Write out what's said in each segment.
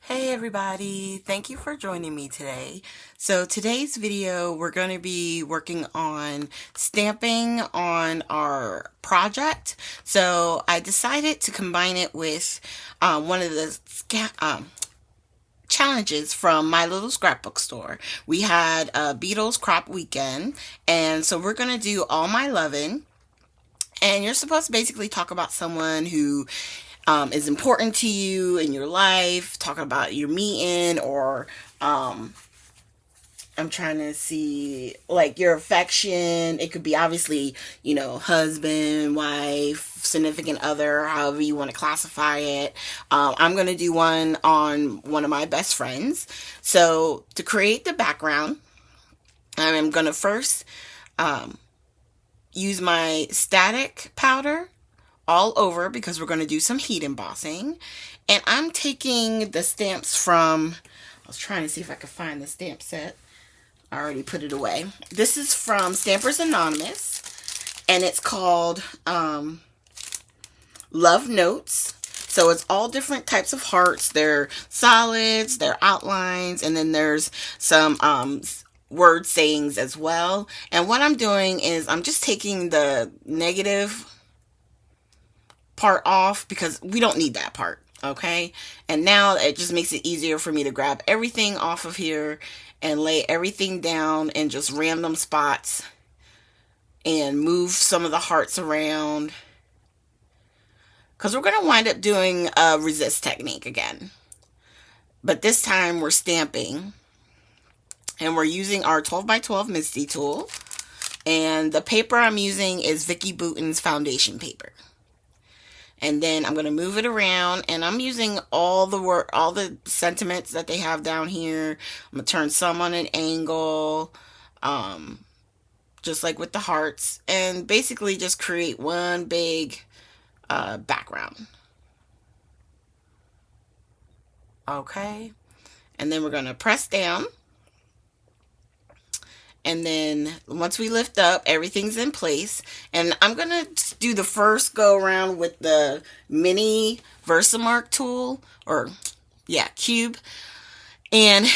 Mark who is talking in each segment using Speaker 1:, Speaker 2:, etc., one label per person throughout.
Speaker 1: Hey everybody, thank you for joining me today. So today's video, we're going to be working on stamping on our project. So I decided to combine it with one of the challenges from my little scrapbook store. We had a Beatles crop weekend, and so we're going to do All My Lovin'. And you're supposed to basically talk about someone who is important to you in your life, talking about your meeting, or I'm trying to see, like, your affection. It could be obviously, husband, wife, significant other, however you want to classify it. I'm going to do one on one of my best friends. So to create the background, I'm going to first use my static powder all over because we're going to do some heat embossing. And I'm taking the stamps from, I was trying to see if I could find the stamp set. I already put it away. This is from Stampers Anonymous, and it's called Love Notes. So it's all different types of hearts. They're solids, they're outlines, and then there's some word sayings as well. And what I'm doing is I'm just taking the negative part off because we don't need that part, okay? And now it just makes it easier for me to grab everything off of here and lay everything down in just random spots and move some of the hearts around, because we're going to wind up doing a resist technique again, but this time we're stamping, and we're using our 12 by 12 Misty tool, and the paper I'm using is Vicky Bouton's foundation paper. And then I'm going to move it around, and I'm using all the sentiments that they have down here. I'm going to turn some on an angle, just like with the hearts, and basically just create one big background. Okay. And then we're going to press down. And then once we lift up, everything's in place. And I'm going to do the first go around with the mini Versamark tool, or cube. And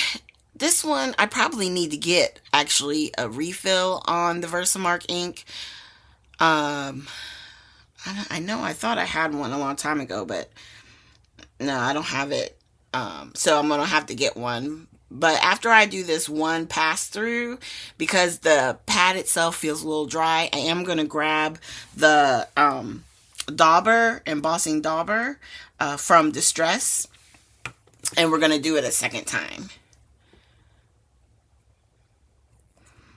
Speaker 1: this one, I probably need to get actually a refill on the Versamark ink. I know I thought I had one a long time ago, but no, I don't have it. So I'm going to have to get one. But after I do this one pass through, because the pad itself feels a little dry, I am going to grab the embossing dauber from Distress, and we're going to do it a second time.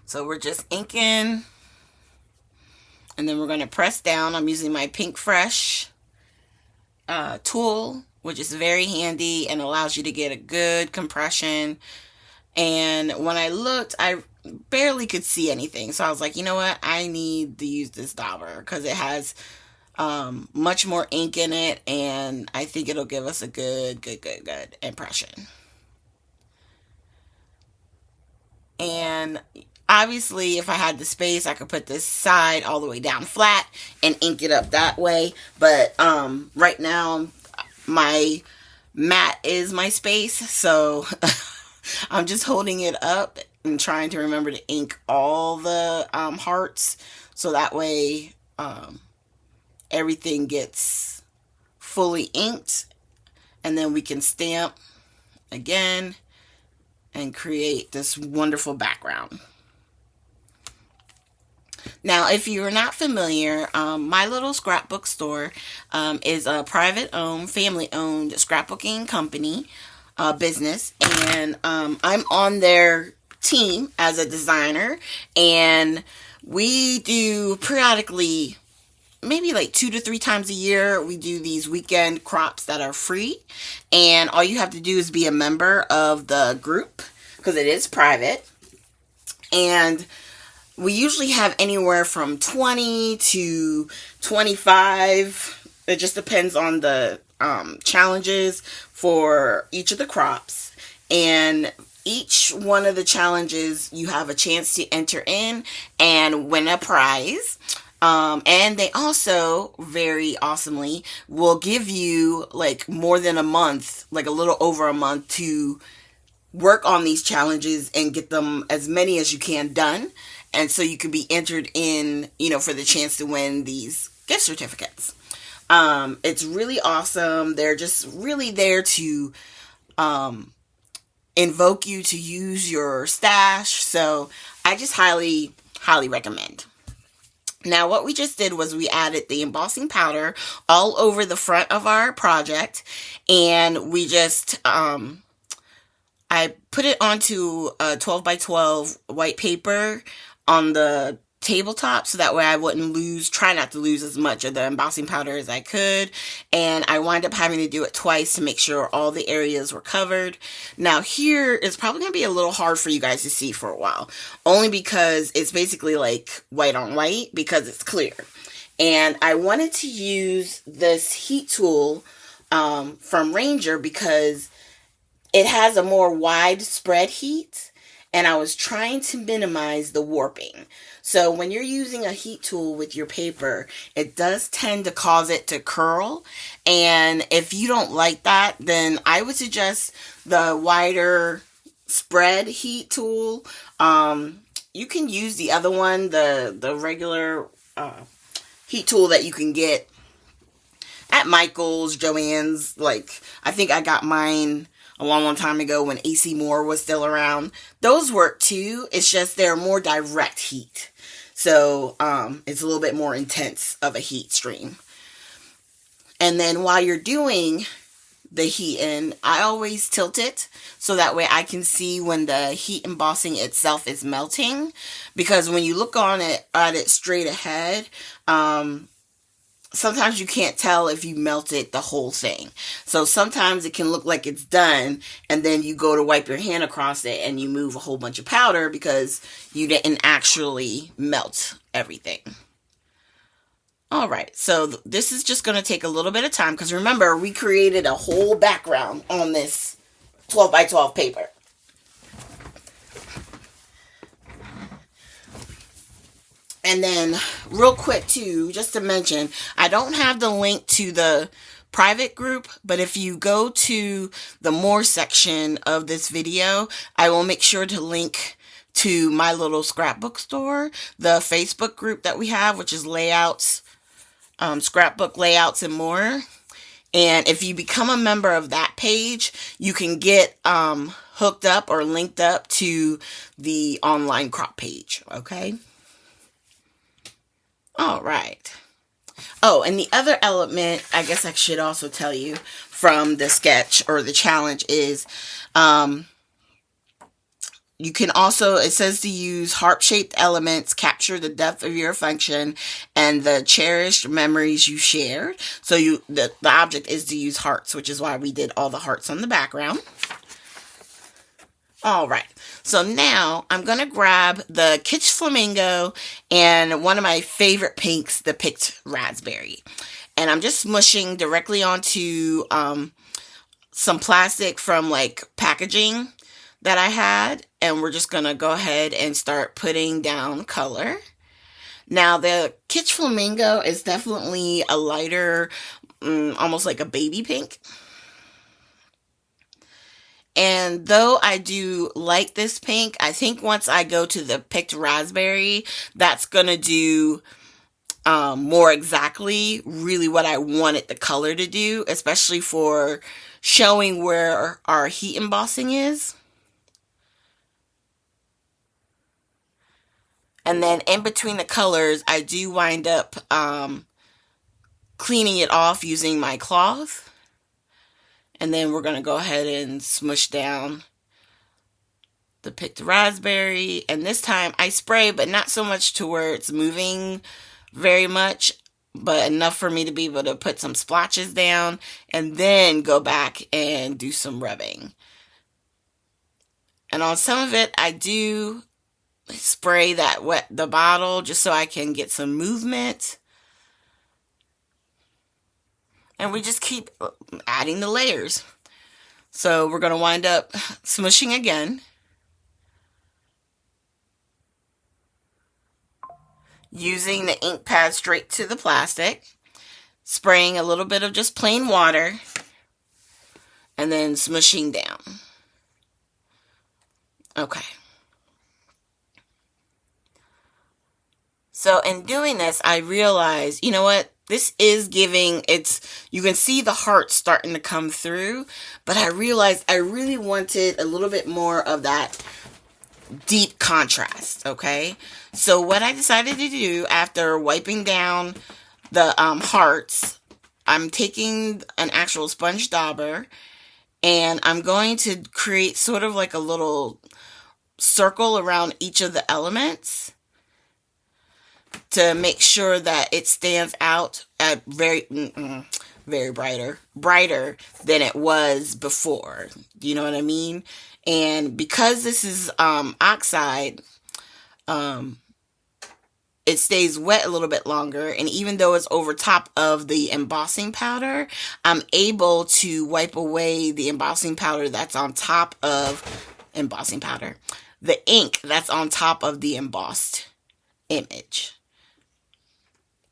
Speaker 1: So we're just inking, and then we're going to press down. I'm using my Pink Fresh tool, which is very handy and allows you to get a good compression. And when I looked, I barely could see anything. So I was like, you know what? I need to use this dauber because it has much more ink in it, and I think it'll give us a good impression. And obviously, if I had the space, I could put this side all the way down flat and ink it up that way. But right now, my mat is my space, so I'm just holding it up and trying to remember to ink all the hearts, so that way everything gets fully inked, and then we can stamp again and create this wonderful background. Now, if you're not familiar, my little scrapbook store is a private-owned, family-owned scrapbooking company, business, and I'm on their team as a designer, and we do periodically, maybe like 2 to 3 times a year, we do these weekend crops that are free, and all you have to do is be a member of the group, because it is private, and we usually have anywhere from 20 to 25. It just depends on the challenges for each of the crops. And each one of the challenges, you have a chance to enter in and win a prize. And they also very awesomely will give you like more than a month, like a little over a month to work on these challenges and get them as many as you can done. And so you can be entered in, for the chance to win these gift certificates. It's really awesome. They're just really there to invoke you to use your stash. So I just highly, highly recommend. Now, what we just did was we added the embossing powder all over the front of our project, and we just, I put it onto a 12 by 12 white paper on the tabletop so that way I wouldn't try not to lose as much of the embossing powder as I could. And I wind up having to do it twice to make sure all the areas were covered. Now here is probably going to be a little hard for you guys to see for a while, only because it's basically like white on white because it's clear. And I wanted to use this heat tool from Ranger because it has a more widespread heat, and I was trying to minimize the warping. So when you're using a heat tool with your paper, it does tend to cause it to curl. And if you don't like that, then I would suggest the wider spread heat tool. You can use the other one, the regular heat tool that you can get at Michael's, Joann's. Like, I think I got mine a long, long time ago when AC Moore was still around. Those work too. It's just they're more direct heat. So it's a little bit more intense of a heat stream. And then while you're doing the heating, I always tilt it so that way I can see when the heat embossing itself is melting. Because when you look at it straight ahead, sometimes you can't tell if you melted the whole thing. So sometimes it can look like it's done, and then you go to wipe your hand across it and you move a whole bunch of powder because you didn't actually melt everything. Alright, so this is just going to take a little bit of time because remember, we created a whole background on this 12 by 12 paper. And then real quick too, just to mention, I don't have the link to the private group, but if you go to the more section of this video, I will make sure to link to my little scrapbook store, the Facebook group that we have, which is layouts, scrapbook layouts and more. And if you become a member of that page, you can get hooked up or linked up to the online crop page, okay? All right. Oh, and the other element, I guess I should also tell you from the sketch or the challenge is, you can also, it says to use heart-shaped elements, capture the depth of your function, and the cherished memories you shared. So the object is to use hearts, which is why we did all the hearts on the background. All right, so now I'm going to grab the Kitsch Flamingo and one of my favorite pinks, the Picked Raspberry. And I'm just smushing directly onto some plastic from like packaging that I had. And we're just going to go ahead and start putting down color. Now the Kitsch Flamingo is definitely a lighter, almost like a baby pink. And though I do like this pink, I think once I go to the Picked Raspberry, that's going to do more exactly really what I wanted the color to do, especially for showing where our heat embossing is. And then in between the colors, I do wind up cleaning it off using my cloth. And then we're going to go ahead and smush down the Picked Raspberry. And this time I spray, but not so much to where it's moving very much, but enough for me to be able to put some splotches down and then go back and do some rubbing. And on some of it, I do spray the bottle just so I can get some movement. And we just keep adding the layers. So we're going to wind up smushing again. using the ink pad straight to the plastic, spraying a little bit of just plain water, and then smushing down. Okay. So in doing this, I realized, you know what? This is giving, you can see the heart starting to come through, but I realized I really wanted a little bit more of that deep contrast, okay? So what I decided to do after wiping down the hearts, I'm taking an actual sponge dauber, and I'm going to create sort of like a little circle around each of the elements to make sure that it stands out at very brighter than it was before. Do you know what I mean? And because this is oxide, it stays wet a little bit longer, and even though it's over top of the embossing powder, I'm able to wipe away the embossing powder that's on top of the ink that's on top of the embossed image.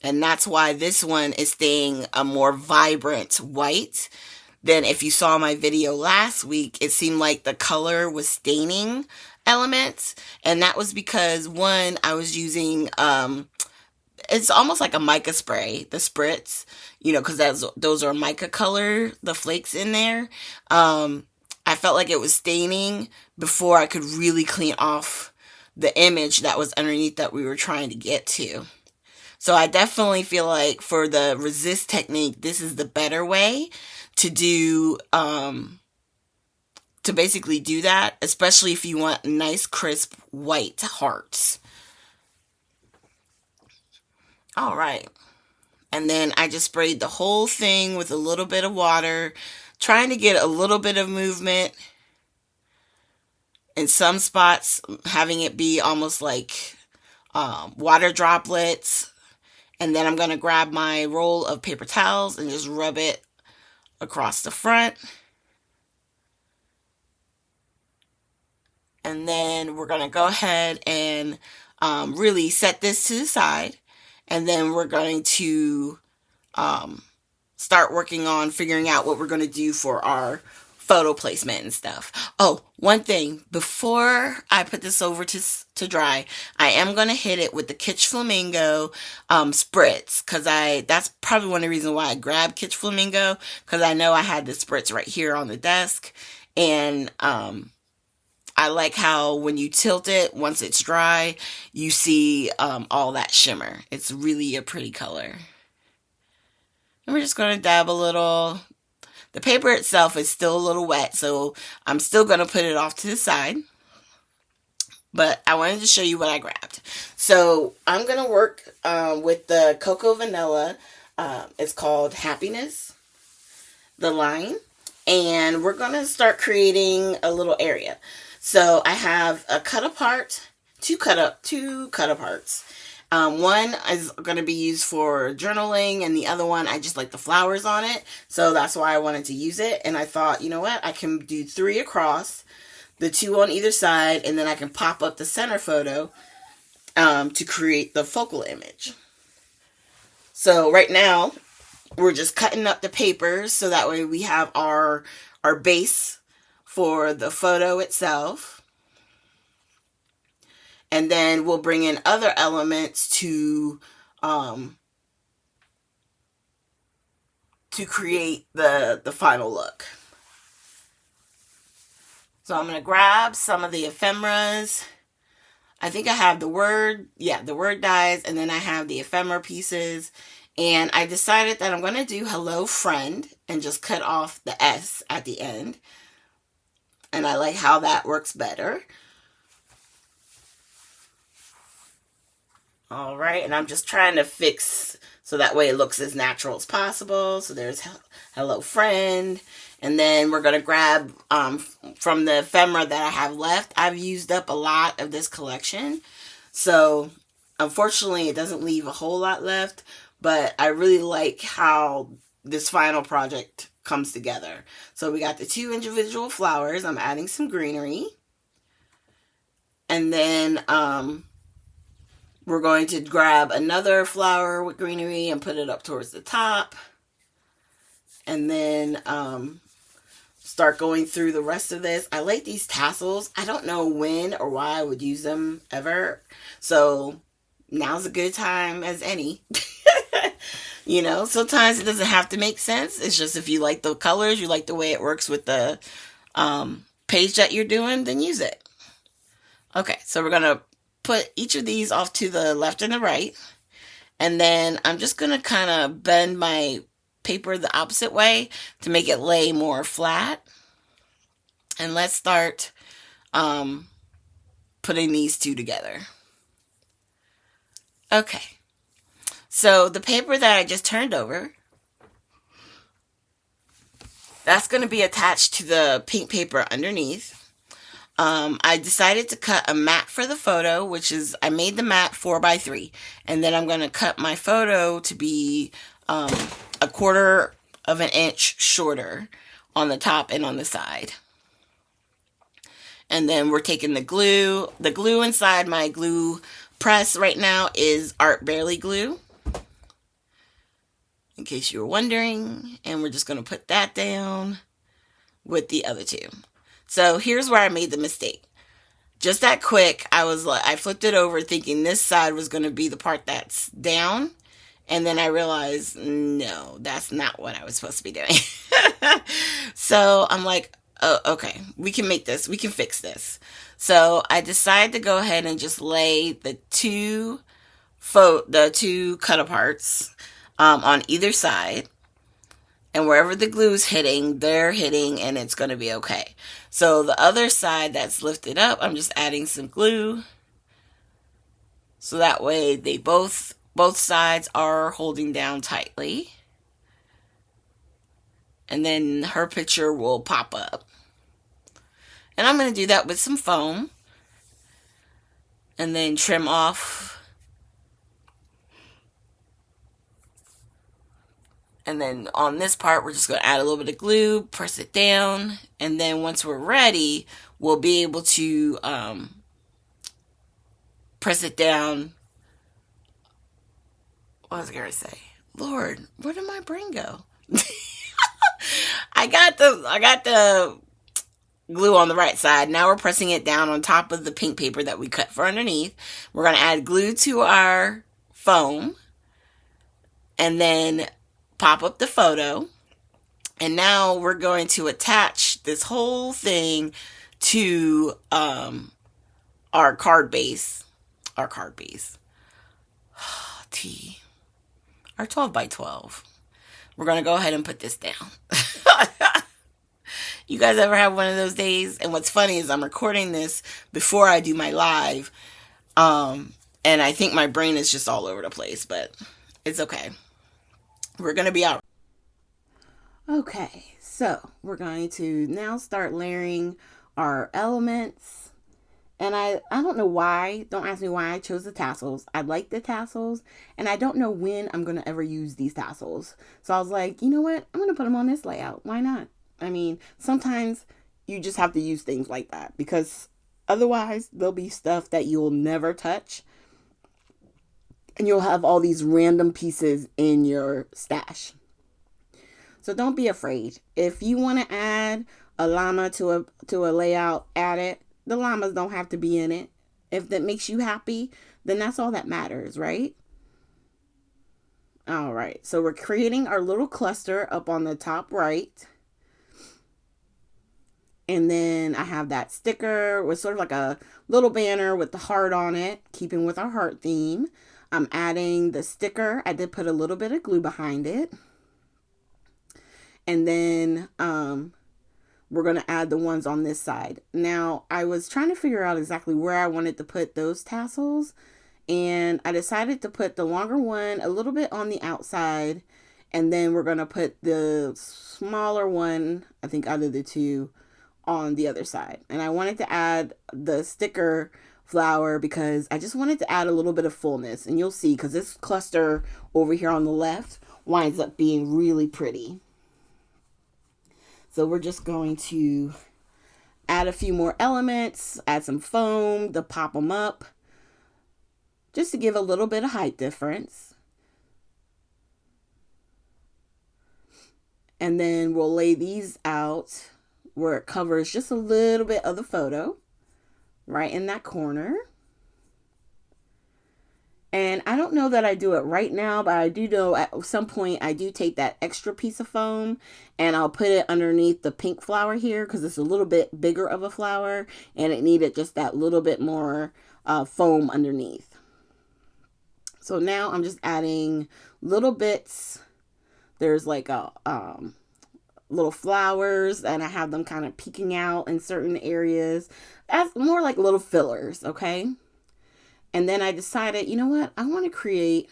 Speaker 1: And that's why this one is staying a more vibrant white than if you saw my video last week. It seemed like the color was staining elements, and that was because, one, I was using it's almost like a mica spray, the spritz, because those are mica color, the flakes in there. I felt like it was staining before I could really clean off the image that was underneath that we were trying to get to. So I definitely feel like for the resist technique, this is the better way to do, to basically do that, especially if you want nice, crisp, white hearts. All right. And then I just sprayed the whole thing with a little bit of water, trying to get a little bit of movement. In some spots, having it be almost like water droplets. And then I'm going to grab my roll of paper towels and just rub it across the front. And then we're going to go ahead and really set this to the side. And then we're going to start working on figuring out what we're going to do for our photo placement and stuff. Oh, one thing, before I put this over to dry, I am going to hit it with the Kitsch Flamingo spritz, because that's probably one of the reasons why I grabbed Kitsch Flamingo, because I know I had the spritz right here on the desk, and I like how when you tilt it, once it's dry, you see all that shimmer. It's really a pretty color. And we're just going to dab a little. The paper itself is still a little wet, so I'm still going to put it off to the side. But I wanted to show you what I grabbed. So I'm going to work with the Cocoa Vanilla. It's called Happiness, the line. And we're going to start creating a little area. So I have a cut apart, two cut aparts. One is going to be used for journaling, and the other one, I just like the flowers on it. So that's why I wanted to use it. And I thought, you know what? I can do 3 across, the 2 on either side, and then I can pop up the center photo to create the focal image. So right now, we're just cutting up the paper so that way we have our base for the photo itself. And then we'll bring in other elements to create the final look. So I'm going to grab some of the ephemeras. I think I have the word dies, and then I have the ephemera pieces. And I decided that I'm going to do hello friend and just cut off the S at the end. And I like how that works better. All right, and I'm just trying to fix so that way it looks as natural as possible. So there's hello friend. And then we're going to grab from the ephemera that I have left. I've used up a lot of this collection. So unfortunately, it doesn't leave a whole lot left. But I really like how this final project comes together. So we got the 2 individual flowers. I'm adding some greenery. And then We're going to grab another flower with greenery and put it up towards the top. And then start going through the rest of this. I like these tassels. I don't know when or why I would use them ever. So now's a good time as any. You know, sometimes it doesn't have to make sense. It's just if you like the colors, you like the way it works with the page that you're doing, then use it. Okay, so we're going to put each of these off to the left and the right. And then I'm just going to kind of bend my paper the opposite way to make it lay more flat. And let's start putting these two together. Okay. So the paper that I just turned over, that's going to be attached to the pink paper underneath. I decided to cut a mat for the photo, which is, I made the mat 4x3. And then I'm going to cut my photo to be a 1/4 of an inch shorter on the top and on the side. And then we're taking the glue. The glue inside my glue press right now is Art Barely glue, in case you were wondering. And we're just going to put that down with the other two. So here's where I made the mistake. Just that quick, I flipped it over thinking this side was going to be the part that's down. And then I realized, no, that's not what I was supposed to be doing. So I'm like, oh, okay, we can make this. We can fix this. So I decided to go ahead and just lay the two cut aparts on either side. And wherever the glue's hitting, they're hitting, and it's going to be okay. So the other side that's lifted up, I'm just adding some glue. So that way they both sides are holding down tightly. And then her picture will pop up. And I'm going to do that with some foam. And then trim off. And then on this part, we're just going to add a little bit of glue, press it down. And then once we're ready, we'll be able to press it down. What was I going to say? Lord, where did my brain go? I got the glue on the right side. Now we're pressing it down on top of the pink paper that we cut for underneath. We're going to add glue to our foam. And then pop up the photo. And now we're going to attach this whole thing to our card base. Our 12x12. We're going to go ahead and put this down. You guys ever have one of those days? And what's funny is I'm recording this before I do my live. And I think my brain is just all over the place, but it's okay. We're going to be out. Okay, so we're going to now start layering our elements. And I don't know why. Don't ask me why I chose the tassels. I like the tassels. And I don't know when I'm going to ever use these tassels. So I was like, you know what? I'm going to put them on this layout. Why not? I mean, sometimes you just have to use things like that. Because otherwise, there'll be stuff that you'll never touch. And you'll have all these random pieces in your stash. So don't be afraid. If you want to add a llama to a layout, add it. The llamas don't have to be in it. If that makes you happy, then that's all that matters, right? All right. So we're creating our little cluster up on the top right. And then I have that sticker with sort of like a little banner with the heart on it, keeping with our heart theme. I'm adding the sticker. I did put a little bit of glue behind it. And then we're going to add the ones on this side. Now, I was trying to figure out exactly where I wanted to put those tassels. And I decided to put the longer one a little bit on the outside. And then we're going to put the smaller one, I think out of the two, on the other side. And I wanted to add the sticker flower because I just wanted to add a little bit of fullness. And you'll see, because this cluster over here on the left winds up being really pretty. So we're just going to add a few more elements, add some foam to pop them up. just to give a little bit of height difference. And then we'll lay these out where it covers just a little bit of the photo, right in that corner. And I don't know that I do it right now, but I do know at some point I do take that extra piece of foam and I'll put it underneath the pink flower here because it's a little bit bigger of a flower and it needed just that little bit more foam underneath. So now I'm just adding little bits. There's like a little flowers and I have them kind of peeking out in certain areas. That's more like little fillers, okay? And then I decided, you know what? I want to create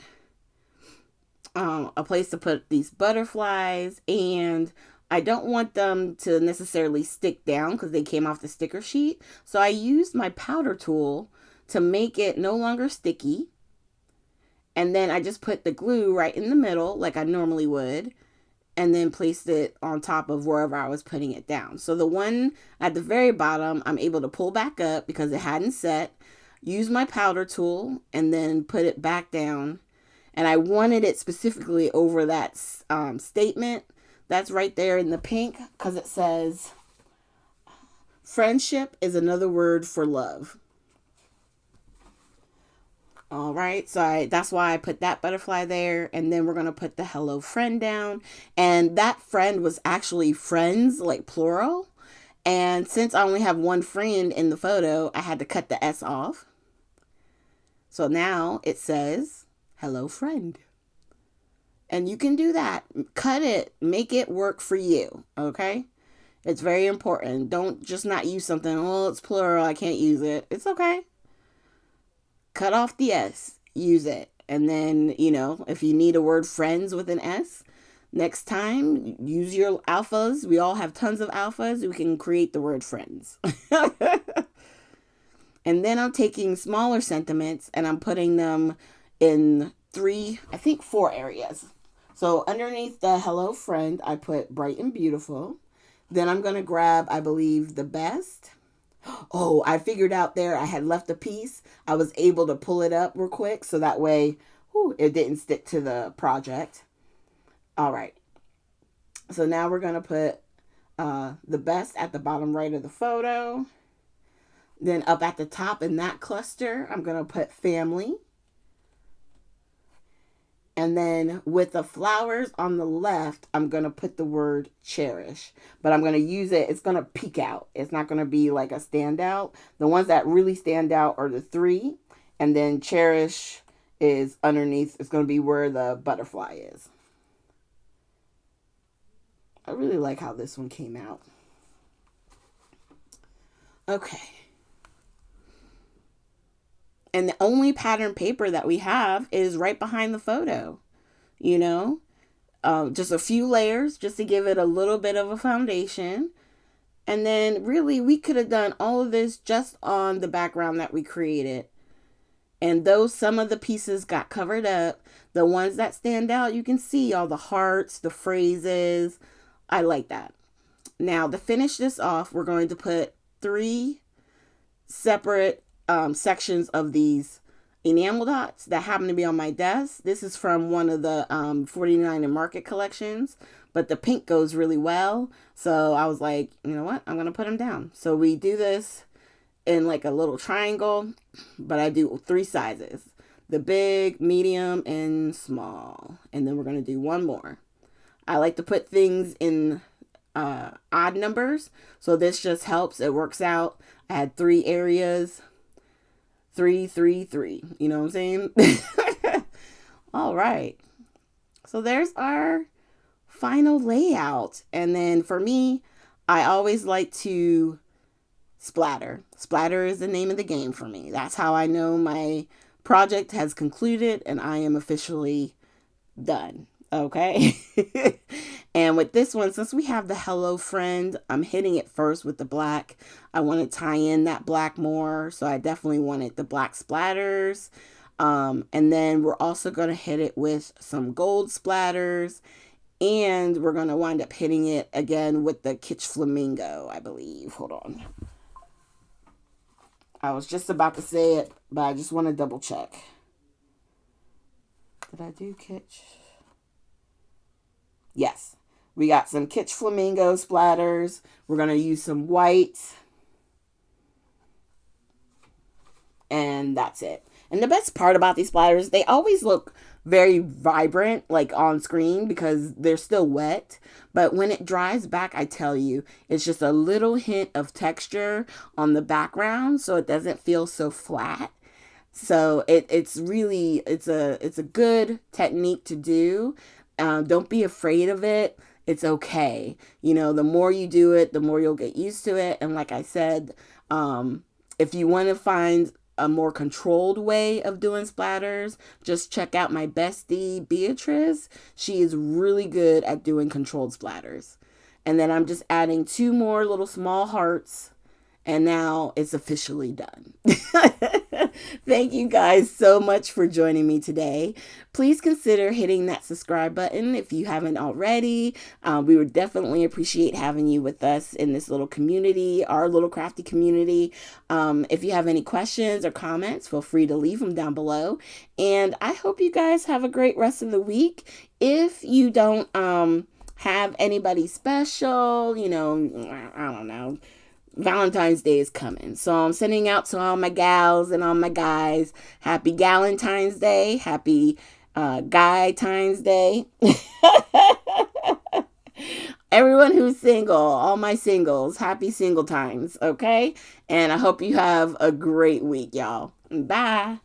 Speaker 1: a place to put these butterflies, and I don't want them to necessarily stick down because they came off the sticker sheet. So I used my powder tool to make it no longer sticky. And then I just put the glue right in the middle like I normally would, and then placed it on top of wherever I was putting it down. So the one at the very bottom, I'm able to pull back up because it hadn't set. Use my powder tool and then put it back down. And I wanted it specifically over that statement that's right there in the pink because it says, friendship is another word for love. All right, so that's why I put that butterfly there. And then we're going to put the hello friend down. And that friend was actually friends, like plural. And since I only have one friend in the photo, I had to cut the S off. So now it says, hello friend. And you can do that. Cut it. Make it work for you. Okay? It's very important. Don't just not use something. Oh, it's plural. I can't use it. It's okay. Cut off the S. Use it. And then, if you need a word friends with an S, next time, use your alphas. We all have tons of alphas. We can create the word friends. And then I'm taking smaller sentiments and I'm putting them in 4 areas. So underneath the hello friend, I put bright and beautiful. Then I'm going to grab, I believe, the best. Oh, I figured out there I had left a piece. I was able to pull it up real quick so that way it didn't stick to the project. All right. So now we're going to put the best at the bottom right of the photo. Then up at the top in that cluster, I'm going to put family. And then with the flowers on the left, I'm going to put the word cherish. But I'm going to use it. It's going to peek out. It's not going to be like a standout. The ones that really stand out are the 3. And then cherish is underneath. It's going to be where the butterfly is. I really like how this one came out. Okay. And the only pattern paper that we have is right behind the photo, just a few layers just to give it a little bit of a foundation. And then really we could have done all of this just on the background that we created. And though some of the pieces got covered up, the ones that stand out, you can see all the hearts, the phrases. I like that. Now to finish this off, we're going to put 3 separate sections of these enamel dots that happen to be on my desk. This is from one of the 49 and Market collections, but the pink goes really well. So I was like, you know what? I'm going to put them down. So we do this in like a little triangle, but I do 3 sizes. The big, medium, and small. And then we're going to do one more. I like to put things in odd numbers. So this just helps. It works out. I had 3 areas. 3, 3, 3. You know what I'm saying? All right. So there's our final layout. And then for me, I always like to splatter. Splatter is the name of the game for me. That's how I know my project has concluded and I am officially done. Okay. And with this one, since we have the hello friend, I'm hitting it first with the black. I want to tie in that black more. So I definitely wanted the black splatters. And then we're also going to hit it with some gold splatters. And we're going to wind up hitting it again with the Kitsch Flamingo, I believe. Hold on. I was just about to say it, but I just want to double check. Did I do kitsch? Yes. We got some kitsch flamingo splatters. We're going to use some white. And that's it. And the best part about these splatters, they always look very vibrant, like on screen, because they're still wet. But when it dries back, I tell you, it's just a little hint of texture on the background, so it doesn't feel so flat. So it's really it's a good technique to do. Don't be afraid of it. It's okay. You know, the more you do it, the more you'll get used to it. And like I said, if you want to find a more controlled way of doing splatters, just check out my bestie Beatrice. She is really good at doing controlled splatters. And then I'm just adding 2 more little small hearts, and now it's officially done. Thank you guys so much for joining me today. Please consider hitting that subscribe button if you haven't already. We would definitely appreciate having you with us in this little community, our little crafty community. If you have any questions or comments, feel free to leave them down below. And I hope you guys have a great rest of the week. If you don't have anybody special, you know, I don't know, Valentine's Day is coming. So I'm sending out to all my gals and all my guys, happy Galentine's Day, happy Guy-tine's Day. Everyone who's single, all my singles, happy single times, okay? And I hope you have a great week, y'all. Bye.